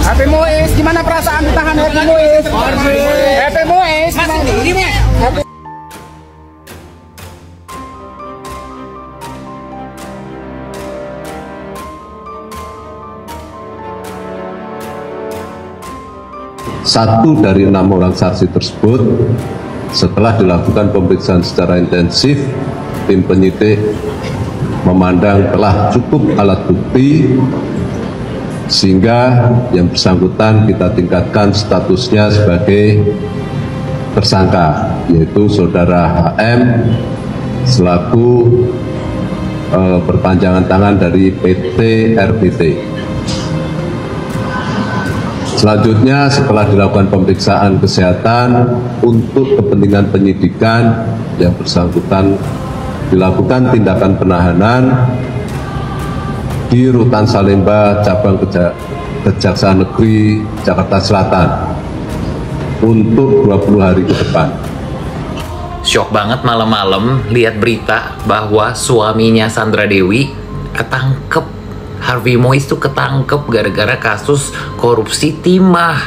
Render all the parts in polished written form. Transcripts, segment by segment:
Happy Muiz, gimana perasaan ditahan Happy Muiz? Happy Muiz, gimana? Satu dari 6 orang saksi tersebut setelah dilakukan pemeriksaan secara intensif, tim penyidik memandang telah cukup alat bukti sehingga yang bersangkutan kita tingkatkan statusnya sebagai tersangka, yaitu saudara HM selaku perpanjangan tangan dari PT RBT. Selanjutnya, setelah dilakukan pemeriksaan kesehatan untuk kepentingan penyidikan, yang bersangkutan dilakukan tindakan penahanan di Rutan Salemba, Cabang Kejaksaan Negeri Jakarta Selatan untuk 20 hari ke depan. Syok banget malam-malam lihat berita bahwa suaminya Sandra Dewi ketangkep. Harvey Muiz tuh ketangkep gara-gara kasus korupsi timah.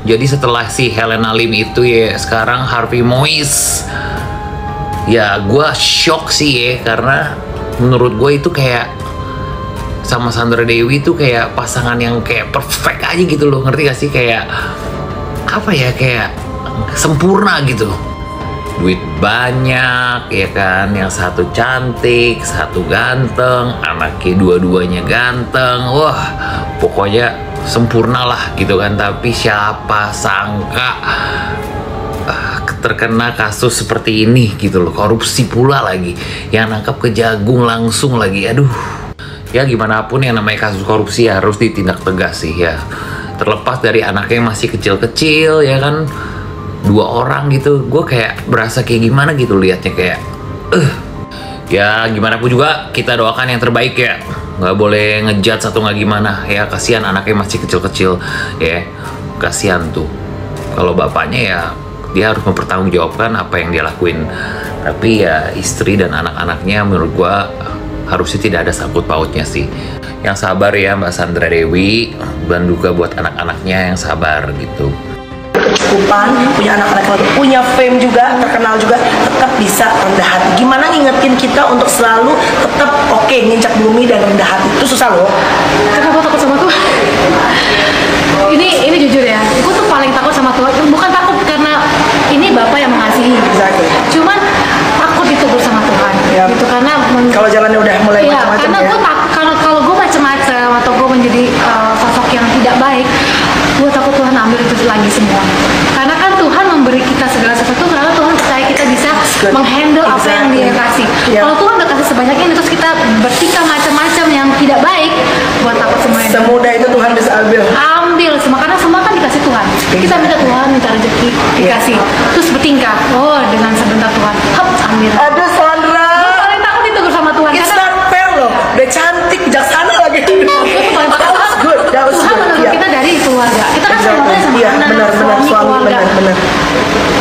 Jadi setelah si Helena Lim itu ya, sekarang Harvey Muiz. Ya gue shock sih ya, karena menurut gue itu kayak sama Sandra Dewi tuh kayak pasangan yang kayak perfect aja gitu loh. Ngerti gak sih? Kayak apa ya, kayak sempurna gitu. Duit banyak ya kan, yang satu cantik, satu ganteng, anaknya dua-duanya ganteng, wah pokoknya sempurna lah gitu kan. Tapi siapa sangka terkena kasus seperti ini gitu loh, korupsi pula lagi, yang nangkap Kejagung langsung lagi. Aduh, ya gimana pun yang namanya kasus korupsi harus ditindak tegas sih ya, terlepas dari anaknya yang masih kecil-kecil ya kan, 2 orang gitu. Gue kayak berasa kayak gimana gitu liatnya, kayak ya gimana pun juga kita doakan yang terbaik ya, nggak boleh ngejudge atau nggak gimana ya, kasihan anaknya masih kecil-kecil ya, kasihan tuh. Kalau bapaknya ya dia harus mempertanggungjawabkan apa yang dia lakuin, tapi ya istri dan anak-anaknya menurut gue harusnya tidak ada sangkut pautnya sih. Yang sabar ya Mbak Sandra Dewi, dan juga buat anak-anaknya yang sabar gitu. Kecukupan, punya anak-anak, punya fame juga, terkenal juga, tetap bisa rendah hati. Gimana ngingetin kita untuk selalu tetap oke, nginjak bumi dan rendah hati, itu susah loh. Karena gue takut sama Tuhan. Ini jujur ya, gue tuh paling takut sama Tuhan. Bukan takut karena ini Bapak yang mengasihi, Exactly. Cuman takut ditegur sama Tuhan. Yep. Gitu, karena kalau jalannya udah mulai macam-macam karena ya. gue kalau gue macam-macam atau gue menjadi sosok yang tidak baik, gue takut Tuhan ambil itu lagi semua. Karena kan Tuhan memberi kita segala sesuatu karena Tuhan percaya kita bisa menghandle apa yang Dia kasih. Kalau Tuhan udah kasih sebanyak ini terus kita bertingkah macam-macam yang tidak baik, gue takut semuanya. Semudah itu Tuhan bisa ambil Semua, karena semua kan dikasih Tuhan. Kita minta Tuhan, minta rezeki, dikasih. Terus bertingkah, dengan sebentar Tuhan, ambil. Aduh Sandra, Gue paling takut ditegur sama Tuhan. it's not fair loh, udah cantik, bijaksana lagi. That was Tuhan good. menegur kita dari keluarga. Kita kan sebenarnya sama anak, benar, suami, benar.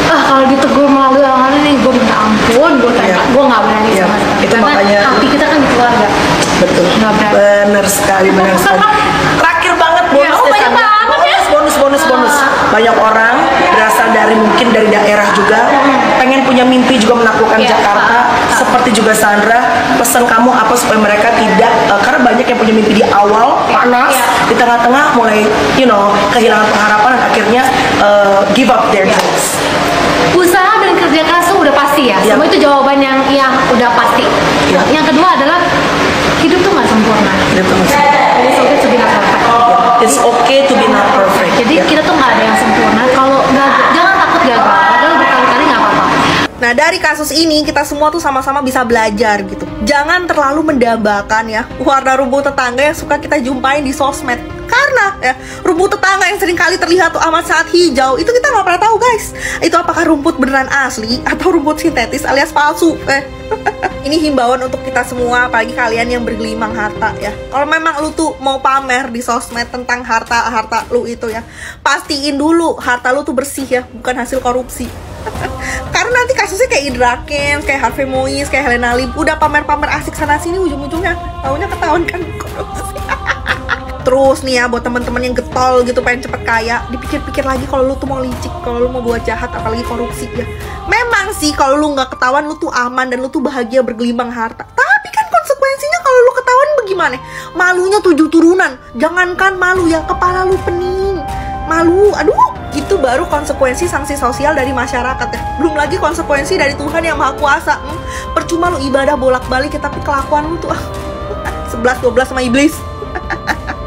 Kalau ditegur melalui hal ini, gue minta ampun, gue tanya, gue nggak berani sama sekali. Itu Karena makanya hati kita kan di keluarga. Betul. Nggak berani. Benar sekali. Terakhir banget bonus. banyak banget ya. Bonus. Banyak orang berasal dari mungkin dari daerah juga, pengen punya mimpi juga menaklukkan Jakarta. Seperti juga Sandra, pesan kamu apa supaya mereka tidak, karena banyak yang punya mimpi di awal panas, di tengah-tengah mulai kehilangan pengharapan dan akhirnya give up their dreams. Usaha dan kerja keras itu udah pasti ya. Semua itu jawaban yang udah pasti. Yang kedua adalah hidup tuh nggak sempurna. It's okay to be not perfect. It's okay to be not perfect. Jadi kita tuh nggak ada yang sempurna. Kalau jangan takut gagal. Padahal berkali-kali nggak apa-apa. Nah, dari kasus ini kita semua tuh sama-sama bisa belajar gitu. Jangan terlalu mendambakan ya warna rumput tetangga yang suka kita jumpain di sosmed. Karena ya, rumput tetangga yang sering kali terlihat tuh amat sangat hijau, itu kita nggak pernah tahu guys, itu apakah rumput beneran asli atau rumput sintetis alias palsu. Ini himbauan untuk kita semua, apalagi kalian yang bergelimang harta ya. Kalau memang lu tuh mau pamer di sosmed tentang harta lu itu ya, pastiin dulu harta lu tuh bersih ya, bukan hasil korupsi. Karena nanti kasusnya kayak Indra Kents, kayak Harvey Muiz, kayak Helena Lim, udah pamer-pamer asik sana sini, ujung-ujungnya taunya ketahuan kan korupsi. Terus nih ya, buat teman-teman yang getol gitu pengen cepet kaya, dipikir-pikir lagi kalau lu tuh mau licik, kalau lu mau buat jahat, apalagi korupsi ya. Memang sih kalau lu nggak ketahuan lu tuh aman dan lu tuh bahagia bergelimang harta. Tapi kan konsekuensinya kalau lu ketahuan bagaimana? Malunya 7 turunan. Jangankan malu ya, kepala lu pening. Malu, aduh, itu baru konsekuensi sanksi sosial dari masyarakat ya. Belum lagi konsekuensi dari Tuhan yang Maha Kuasa. Percuma lu ibadah bolak-balik ya, tapi kelakuan lu tuh 11-12 sama iblis.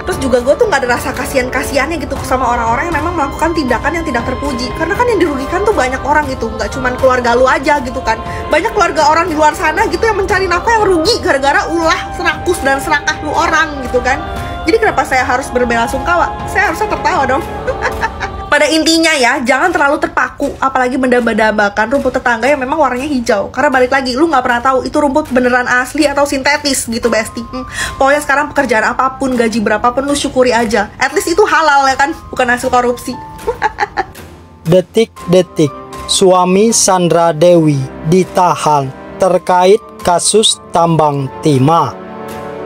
Terus juga gue tuh gak ada rasa kasihan-kasihannya gitu sama orang-orang yang memang melakukan tindakan yang tidak terpuji. Karena kan yang dirugikan tuh banyak orang gitu, gak cuman keluarga lu aja gitu kan. Banyak keluarga orang di luar sana gitu yang mencari nafkah yang rugi gara-gara ulah, serakus, dan serakah lu orang gitu kan. Jadi kenapa saya harus berbelasungkawa? Saya harusnya tertawa dong. Pada intinya ya, jangan terlalu terpaku, apalagi mendamba-dambakan rumput tetangga yang memang warnanya hijau. Karena balik lagi, lu nggak pernah tahu itu rumput beneran asli atau sintetis gitu, Besti. Pokoknya sekarang pekerjaan apapun, gaji berapapun, lu syukuri aja. At least itu halal ya kan, bukan hasil korupsi. Detik-detik, suami Sandra Dewi ditahan terkait kasus tambang timah.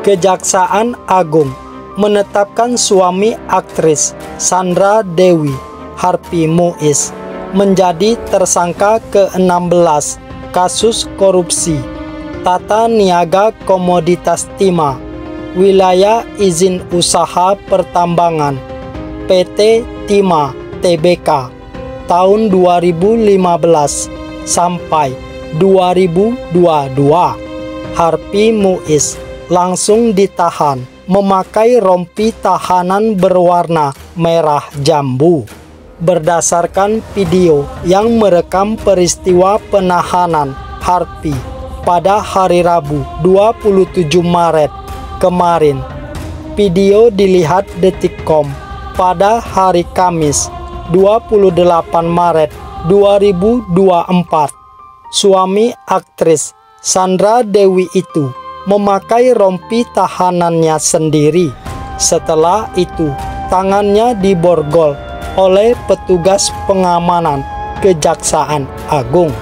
Kejaksaan Agung menetapkan suami aktris Sandra Dewi, Harvey Muiz, menjadi tersangka ke-16 kasus korupsi tata niaga komoditas timah wilayah izin usaha pertambangan PT Timah Tbk tahun 2015 sampai 2022. Harvey Muiz langsung ditahan memakai rompi tahanan berwarna merah jambu. Berdasarkan video yang merekam peristiwa penahanan Harvey pada hari Rabu 27 Maret kemarin. Video dilihat Detikcom pada hari Kamis 28 Maret 2024. Suami aktris Sandra Dewi itu memakai rompi tahanannya sendiri. Setelah itu, tangannya diborgol oleh petugas pengamanan Kejaksaan Agung.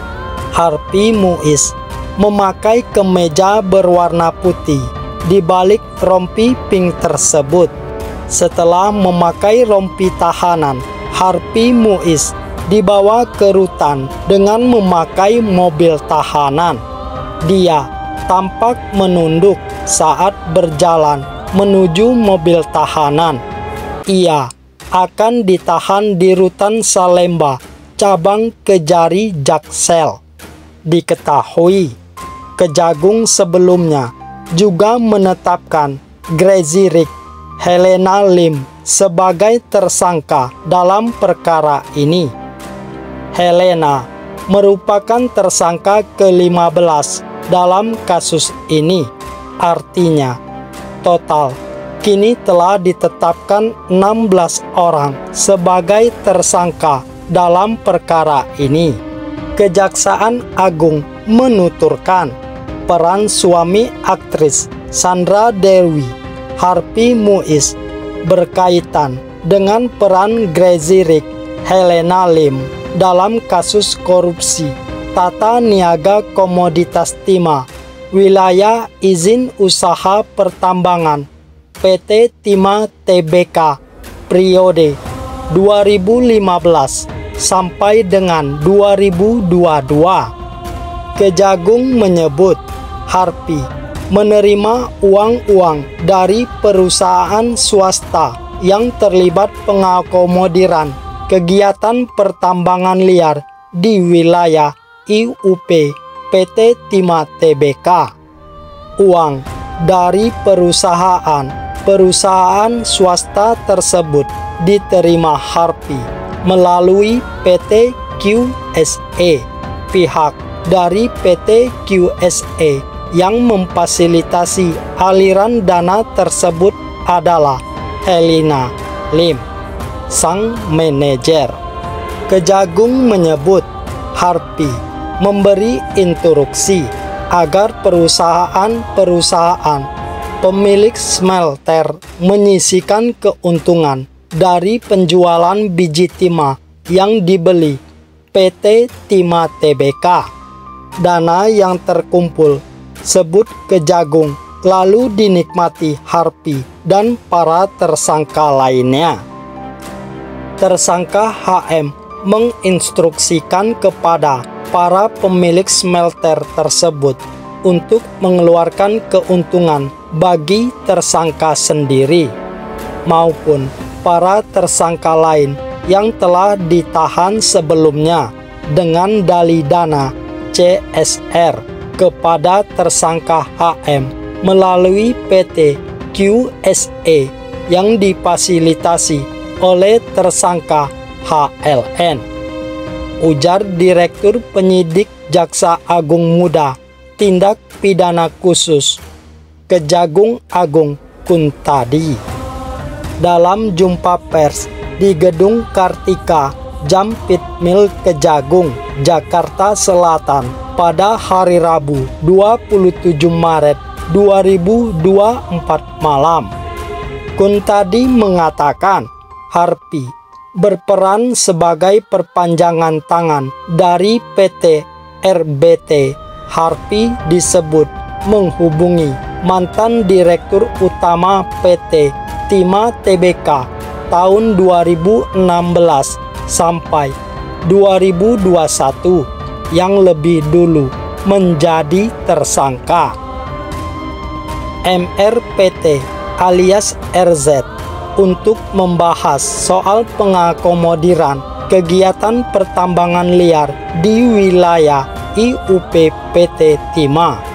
Harvey Muiz memakai kemeja berwarna putih di balik rompi pink tersebut. Setelah memakai rompi tahanan, Harvey Muiz dibawa ke rutan dengan memakai mobil tahanan. Dia tampak menunduk saat berjalan menuju mobil tahanan. Ia akan ditahan di Rutan Salemba, cabang Kejari Jaksel. Diketahui, Kejagung sebelumnya juga menetapkan Gracie Rick Helena Lim sebagai tersangka dalam perkara ini. Helena merupakan tersangka ke-15 dalam kasus ini. Artinya, total kini telah ditetapkan 16 orang sebagai tersangka dalam perkara ini. Kejaksaan Agung menuturkan peran suami aktris Sandra Dewi, Harvey Muiz, berkaitan dengan peran Gracie Rick Helena Lim dalam kasus korupsi tata niaga komoditas timah wilayah izin usaha pertambangan PT Timah Tbk periode 2015 sampai dengan 2022. Kejagung menyebut Harvey menerima uang-uang dari perusahaan swasta yang terlibat pengakomodiran kegiatan pertambangan liar di wilayah IUP PT Timah Tbk. Uang dari perusahaan swasta tersebut diterima Harvey melalui PT QSA. Pihak dari PT QSA yang memfasilitasi aliran dana tersebut adalah Helena Lim, sang manajer. Kejagung menyebut Harvey memberi instruksi agar perusahaan pemilik smelter menyisihkan keuntungan dari penjualan biji timah yang dibeli PT Timah Tbk. Dana yang terkumpul sebut Kejagung lalu dinikmati Harpi dan para tersangka lainnya. Tersangka HM menginstruksikan kepada para pemilik smelter tersebut untuk mengeluarkan keuntungan bagi tersangka sendiri maupun para tersangka lain yang telah ditahan sebelumnya dengan dalih dana CSR kepada tersangka HM melalui PT QSE yang difasilitasi oleh tersangka HLN. Ujar Direktur Penyidik Jaksa Agung Muda Tindak Pidana Khusus Kejagung Agung Kuntadi. Dalam jumpa pers di Gedung Kartika Jampitmil Kejagung, Jakarta Selatan pada hari Rabu 27 Maret 2024 malam, Kuntadi mengatakan Harpi berperan sebagai perpanjangan tangan dari PT RBT. Harpi disebut menghubungi mantan Direktur Utama PT Timah Tbk tahun 2016 sampai 2021 yang lebih dulu menjadi tersangka. MRPT alias RZ untuk membahas soal pengakomodiran kegiatan pertambangan liar di wilayah IUP PT Timah.